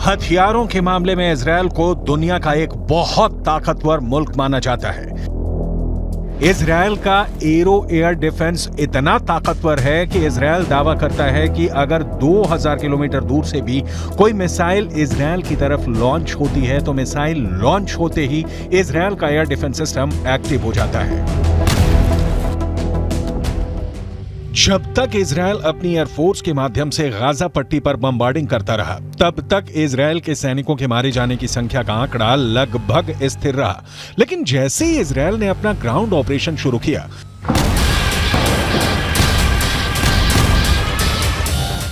हथियारों के मामले में इजरायल को दुनिया का एक बहुत ताकतवर मुल्क माना जाता है। इजरायल का एरो एयर डिफेंस इतना ताकतवर है कि इजरायल दावा करता है कि अगर 2000 किलोमीटर दूर से भी कोई मिसाइल इजरायल की तरफ लॉन्च होती है तो मिसाइल लॉन्च होते ही इजरायल का एयर डिफेंस सिस्टम एक्टिव हो जाता है। जब तक इजरायल अपनी एयरफोर्स के माध्यम से गाजा पट्टी पर बमबार्डिंग करता रहा, तब तक इजरायल के सैनिकों के मारे जाने की संख्या का आंकड़ा लगभग स्थिर रहा। लेकिन जैसे ही इजरायल ने अपना ग्राउंड ऑपरेशन शुरू किया,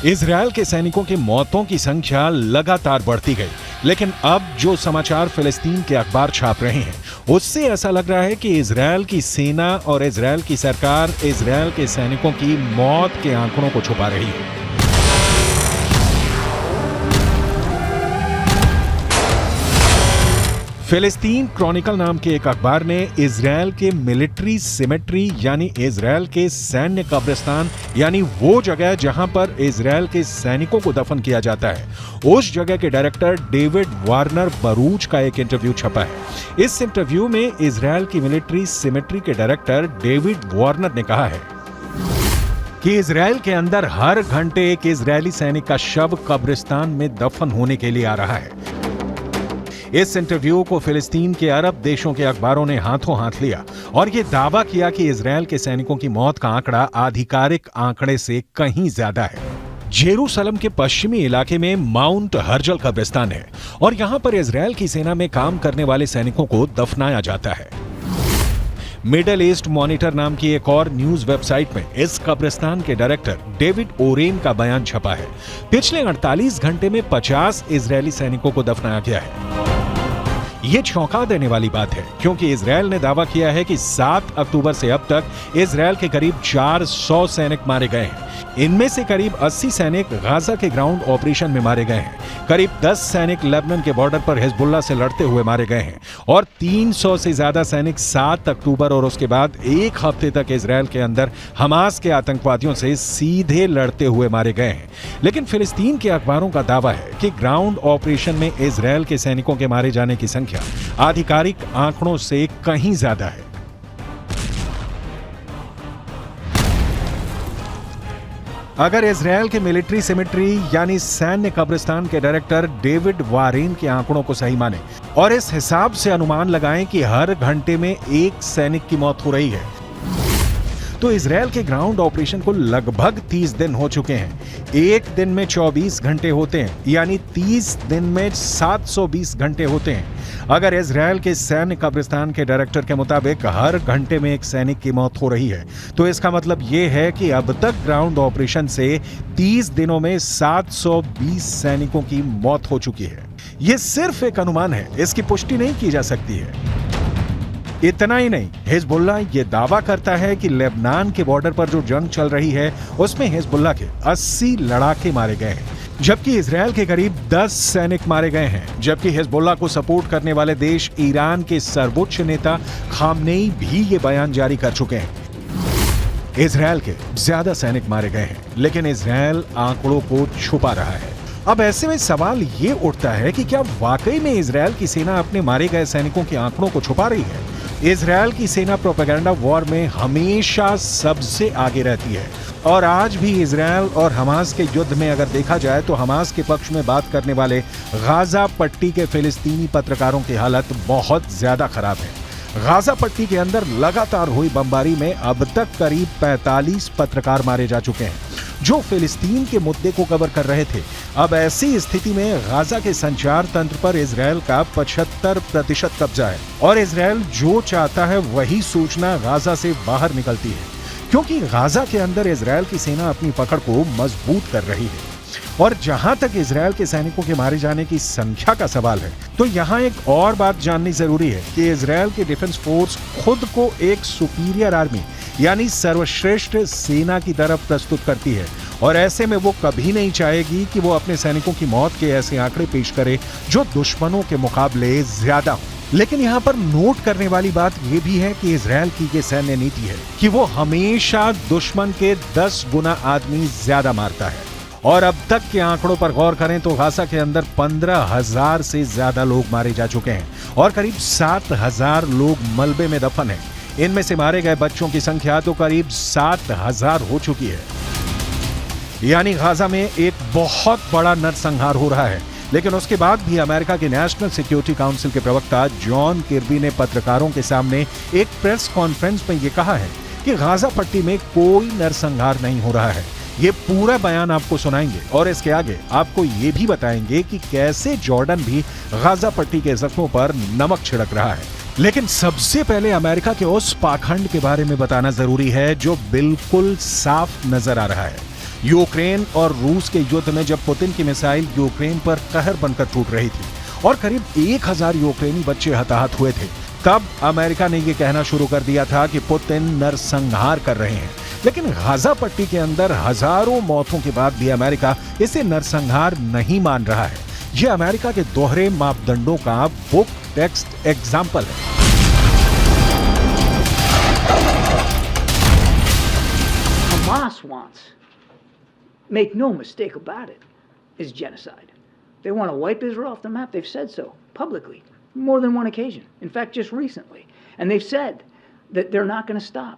इजरायल के सैनिकों की मौतों की संख्या लगातार बढ़ती गई। लेकिन अब जो समाचार फिलिस्तीन के अखबार छाप रहे हैं, उससे ऐसा लग रहा है कि इजरायल की सेना और इजरायल की सरकार इजरायल के सैनिकों की मौत के आंकड़ों को छुपा रही है। फिलिस्तीन क्रॉनिकल नाम के एक अखबार ने इजरायल के मिलिट्री सिमेट्री यानी इजरायल के सैन्य कब्रिस्तान यानी वो जगह जहां पर इजरायल के सैनिकों को दफन किया जाता है, उस जगह के डायरेक्टर डेविड वार्नर बरूच का एक इंटरव्यू छपा है। इस इंटरव्यू में इजरायल की मिलिट्री सिमेट्री के डायरेक्टर डेविड वार्नर ने कहा है कि इजरायल के अंदर हर घंटे एक इजरायली सैनिक का शव कब्रिस्तान में दफन होने के लिए आ रहा है। इस इंटरव्यू को फिलिस्तीन के अरब देशों के अखबारों ने हाथों हाथ लिया और यह दावा किया कि इजरायल के सैनिकों की मौत का आंकड़ा आधिकारिक आंकड़े से कहीं ज्यादा है। जेरूसलम के पश्चिमी इलाके में माउंट हर्जल कब्रिस्तान है और यहां पर इजरायल की सेना में काम करने वाले सैनिकों को दफनाया जाता है। मिडल ईस्ट मॉनिटर नाम की एक और न्यूज वेबसाइट में इस कब्रिस्तान के डायरेक्टर डेविड ओरेन का बयान छपा है। पिछले 48 घंटे में 50 इजरायली सैनिकों को दफनाया गया है। ये चौंका देने वाली बात है क्योंकि इजरायल ने दावा किया है कि 7 अक्टूबर से अब तक इजरायल के करीब 400 सैनिक मारे गए हैं। इनमें से करीब 80 सैनिक गाजा के ग्राउंड ऑपरेशन में मारे गए हैं। करीब 10 सैनिक लेबनान के बॉर्डर पर हिजबुल्लाह से लड़ते हुए मारे गए हैं और 300 से ज्यादा सैनिक 7 अक्टूबर और उसके बाद एक हफ्ते तक इजरायल के अंदर हमास के आतंकवादियों से सीधे लड़ते हुए मारे गए हैं। लेकिन फिलिस्तीन के अखबारों का दावा है कि ग्राउंड ऑपरेशन में इजरायल के सैनिकों के मारे जाने की संख्या आधिकारिक आंकड़ों से कहीं ज्यादा है। अगर इजरायल के मिलिट्री सिमेट्री यानी सैन्य कब्रिस्तान के डायरेक्टर डेविड वारेन के आंकड़ों को सही माने और इस हिसाब से अनुमान लगाएं कि हर घंटे में एक सैनिक की मौत हो रही है, तो इजरायल के ग्राउंड ऑपरेशन को लगभग 30 दिन हो चुके हैं। एक दिन में 24 घंटे होते हैं, यानी 30 दिन में 720 घंटे होते हैं। अगर इजरायल के सैन्य कब्रिस्तान के डायरेक्टर के मुताबिक हर घंटे में एक सैनिक की मौत हो रही है, तो इसका मतलब यह है कि अब तक ग्राउंड ऑपरेशन से 30 दिनों में 720 सैनिकों की मौत हो चुकी है। यह सिर्फ एक अनुमान है, इसकी पुष्टि नहीं की जा सकती है। इतना ही नहीं, हिजबुल्लाह ये दावा करता है कि लेबनान के बॉर्डर पर जो जंग चल रही है उसमें हिजबुल्लाह के 80 लड़ाके मारे गए हैं, जबकि इजरायल के करीब 10 सैनिक मारे गए हैं। जबकि हिजबुल्लाह को सपोर्ट करने वाले देश ईरान के सर्वोच्च नेता खामनेई भी ये बयान जारी कर चुके हैं। इजरायल के ज्यादा सैनिक मारे गए हैं, लेकिन इजरायल आंकड़ों को छुपा रहा है। अब ऐसे में सवाल ये उठता है कि क्या वाकई में इजरायल की सेना अपने मारे गए सैनिकों के आंकड़ों को छुपा रही है? इजरायल की सेना प्रोपेगेंडा वॉर में हमेशा सबसे आगे रहती है और आज भी इजरायल और हमास के युद्ध में अगर देखा जाए तो हमास के पक्ष में बात करने वाले गाजा पट्टी के फिलिस्तीनी पत्रकारों की हालत बहुत ज्यादा खराब है। गाजा पट्टी के अंदर लगातार हुई बमबारी में अब तक करीब 45 पत्रकार मारे जा चुके हैं जो फिलिस्तीन के मुद्दे को कवर कर रहे थे। अब ऐसी स्थिति में गाजा के संचार तंत्र पर इजरायल का 75% कब्जा है और इजरायल जो चाहता है वही सूचना गाजा से बाहर निकलती है, क्योंकि गाजा के अंदर इजरायल की सेना अपनी पकड़ को मजबूत कर रही है। और जहां तक इजरायल के सैनिकों के मारे जाने की संख्या का सवाल है, तो यहां एक और बात जाननी जरूरी है कि इजरायल की डिफेंस फोर्स खुद को एक सुपीरियर आर्मी यानी सर्वश्रेष्ठ सेना की तरफ प्रस्तुत करती है और ऐसे में वो कभी नहीं चाहेगी कि वो अपने सैनिकों की मौत के ऐसे आंकड़े पेश करे जो दुश्मनों के मुकाबले ज्यादा हो। लेकिन यहाँ पर नोट करने वाली बात यह भी है कि इजरायल की ये सैन्य नीति है कि वो हमेशा दुश्मन के 10 गुना आदमी ज्यादा मारता है और अब तक के आंकड़ों पर गौर करें तो गाजा के अंदर 15,000 से ज्यादा लोग मारे जा चुके हैं और करीब 7,000 लोग मलबे में दफन हैं। इनमें से मारे गए बच्चों की संख्या तो करीब 7,000 हो चुकी है। यानी गाजा में एक बहुत बड़ा नरसंहार हो रहा है। लेकिन उसके बाद भी अमेरिका के नेशनल सिक्योरिटी काउंसिल के प्रवक्ता जॉन किर्बी ने पत्रकारों के सामने एक प्रेस कॉन्फ्रेंस में यह कहा है कि गाजा पट्टी में कोई नरसंहार नहीं हो रहा है। ये पूरा बयान आपको सुनाएंगे और इसके आगे आपको ये भी बताएंगे कि कैसे जॉर्डन भी गाजा पट्टी के जख्मों पर नमक छिड़क रहा है। लेकिन सबसे पहले अमेरिका के उस पाखंड के बारे में बताना जरूरी है जो बिल्कुल साफ नजर आ रहा है। यूक्रेन और रूस के युद्ध में जब पुतिन की मिसाइल यूक्रेन पर कहर बनकर टूट रही थी और करीब 1,000 यूक्रेनी बच्चे हताहत हुए थे, तब अमेरिका ने यह कहना शुरू कर दिया था कि पुतिन नरसंहार कर रहे हैं। लेकिन गाजा पट्टी के अंदर हजारों मौतों के बाद भी अमेरिका इसे नरसंहार नहीं मान रहा है। यह अमेरिका के दोहरे मापदंडों का बुक टेक्स्ट एग्जाम्पल है। Hamas wants, make no mistake about it, is genocide. They want to wipe Israel off the map. They've said so publicly, more than one occasion. In fact, just recently. And they've said that they're not going to stop.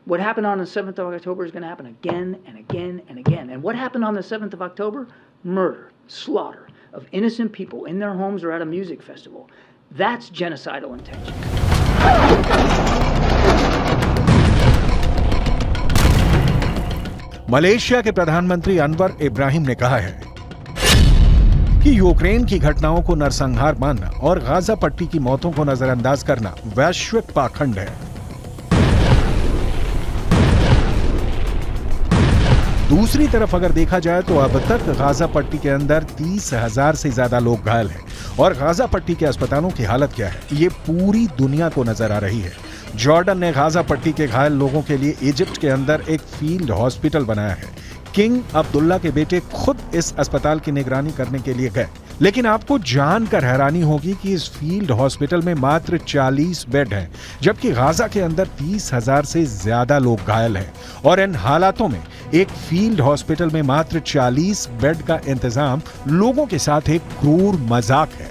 What happened on the 7th of October is going to happen again and again and again. And what happened on the 7th of October? Murder, slaughter of innocent people in their homes or at a music festival. That's genocidal intention. Malaysia के प्रधानमंत्री अनवर इब्राहिम ने कहा है कि Ukraine की घटनाओं को नरसंहार मानना और गाजा पट्टी की मौतों को नजरअंदाज करना वैश्विक पाखंड है। दूसरी तरफ अगर देखा जाए तो अब तक गाजा पट्टी के अंदर 30,000 से ज्यादा लोग घायल हैं और गाजा पट्टी के अस्पतालों की हालत क्या है ये पूरी दुनिया को नजर आ रही है। जॉर्डन ने गाजा पट्टी के घायल लोगों के लिए इजिप्ट के अंदर एक फील्ड हॉस्पिटल बनाया है। किंग अब्दुल्ला के बेटे खुद इस अस्पताल की निगरानी करने के लिए गए। लेकिन आपको जानकर हैरानी होगी कि इस फील्ड हॉस्पिटल में मात्र 40 बेड हैं, जबकि गाजा के अंदर 30,000 से ज्यादा लोग घायल हैं। और इन हालातों में एक फील्ड हॉस्पिटल में मात्र 40 बेड का इंतजाम लोगों के साथ एक क्रूर मजाक है।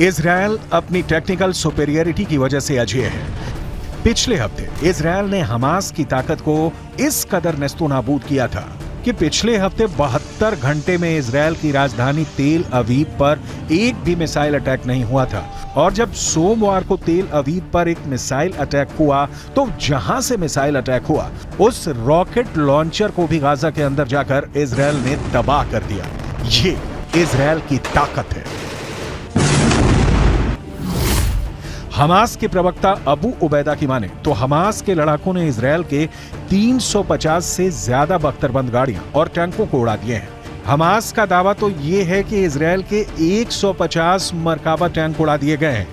इजरायल अपनी टेक्निकल सुपेरियरिटी की वजह से अजेय है। पिछले हफ्ते इजरायल ने हमास की ताकत को इस कदर नेस्तोनाबूद किया था कि पिछले हफ्ते 72 घंटे में इजरायल की राजधानी तेल अवीव पर एक भी मिसाइल अटैक नहीं हुआ था। और जब सोमवार को तेल अवीव पर एक मिसाइल अटैक हुआ तो जहां से मिसाइल अटैक हुआ उस रॉकेट लॉन्चर को भी गाजा के अंदर जाकर इजरायल ने तबाह कर दिया। ये इजरायल की ताकत है। हमास के प्रवक्ता अबू उबैदा की माने तो हमास के लड़ाकों ने इजरायल के 350 से ज्यादा बख्तरबंद गाड़ियां और टैंकों को उड़ा दिए हैं। हमास का दावा तो ये है कि इजरायल के 150 मरकाबा टैंक उड़ा दिए गए हैं।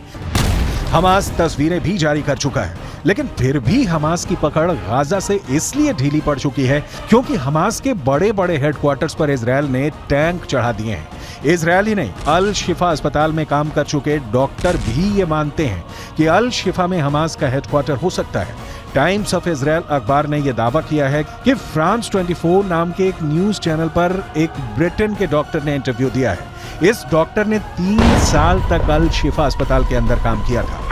हमास तस्वीरें भी जारी कर चुका है, लेकिन फिर भी हमास की पकड़ गाजा से इसलिए ढीली पड़ चुकी है क्योंकि हमास के बड़े बड़े हेडक्वार्टर्स पर इजरायल ने टैंक चढ़ा दिए हैं। इजरायल ही नहीं, अल शिफा अस्पताल में काम कर चुके डॉक्टर भी ये मानते हैं कि अल शिफा में हमास का हेडक्वार्टर हो सकता है। टाइम्स ऑफ इजरायल अखबार ने यह दावा किया है कि फ्रांस 24 नाम के एक न्यूज चैनल पर एक ब्रिटेन के डॉक्टर ने इंटरव्यू दिया है। इस डॉक्टर ने 3 साल तक अल शिफा अस्पताल के अंदर काम किया था।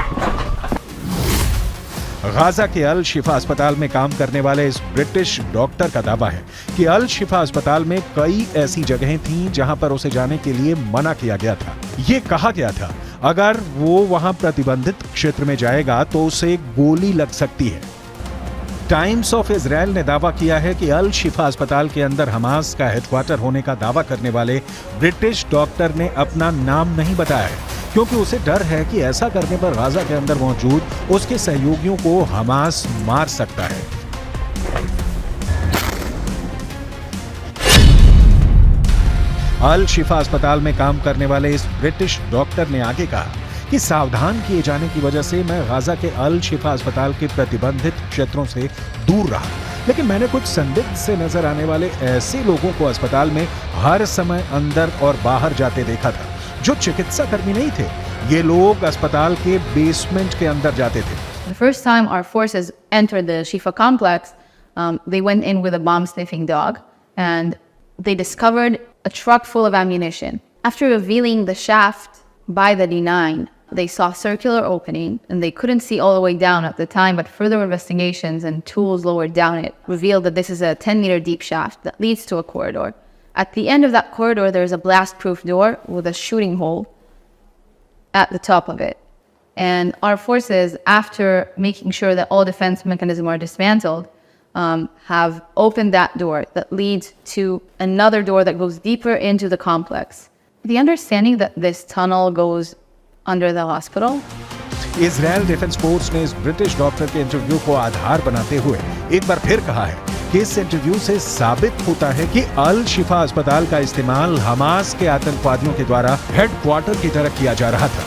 गाजा के अल शिफा अस्पताल में काम करने वाले इस ब्रिटिश डॉक्टर का दावा है कि अल शिफा अस्पताल में कई ऐसी जगहें थीं जहां पर उसे जाने के लिए मना किया गया था। ये कहा गया था अगर वो वहां प्रतिबंधित क्षेत्र में जाएगा तो उसे गोली लग सकती है। टाइम्स ऑफ इजराइल ने दावा किया है कि अल शिफा अस्पताल के अंदर हमास का हेडक्वार्टर होने का दावा करने वाले ब्रिटिश डॉक्टर ने अपना नाम नहीं बताया है, क्योंकि उसे डर है कि ऐसा करने पर गाजा के अंदर मौजूद उसके सहयोगियों को हमास मार सकता है। अल शिफा अस्पताल में काम करने वाले इस ब्रिटिश डॉक्टर ने आगे कहा कि सावधान किए जाने की वजह से मैं गाजा के अल शिफा अस्पताल के प्रतिबंधित क्षेत्रों से दूर रहा, लेकिन मैंने कुछ संदिग्ध से नजर आने वाले ऐसे लोगों को अस्पताल में हर समय अंदर और बाहर जाते देखा था जो चिकित्सा कर्मी नहीं थे। ये लोग अस्पताल के बेसमेंट के अंदर जाते थे। The first time our forces entered the Shifa complex, they went in with a bomb-sniffing dog, and they discovered a truck full of ammunition. After revealing the shaft by the D9, they saw a circular opening, and they couldn't see all the way down at the time, but further investigations and tools lower down it revealed that this is a 10-meter deep shaft that leads to a corridor. At the end of that corridor, there's a blast-proof door with a shooting hole at the top of it. And our forces, after making sure that all defense mechanisms are dismantled, have opened that door that leads to another door that goes deeper into the complex. The understanding that this tunnel goes under the hospital. Israel defence force ने इस British doctor के interview को आधार बनाते हुए एक बार फिर कहा है कि इस इंटरव्यू से साबित होता है कि अल शिफा अस्पताल का इस्तेमाल हमास के आतंकवादियों के द्वारा हेडक्वार्टर की तरह किया जा रहा था।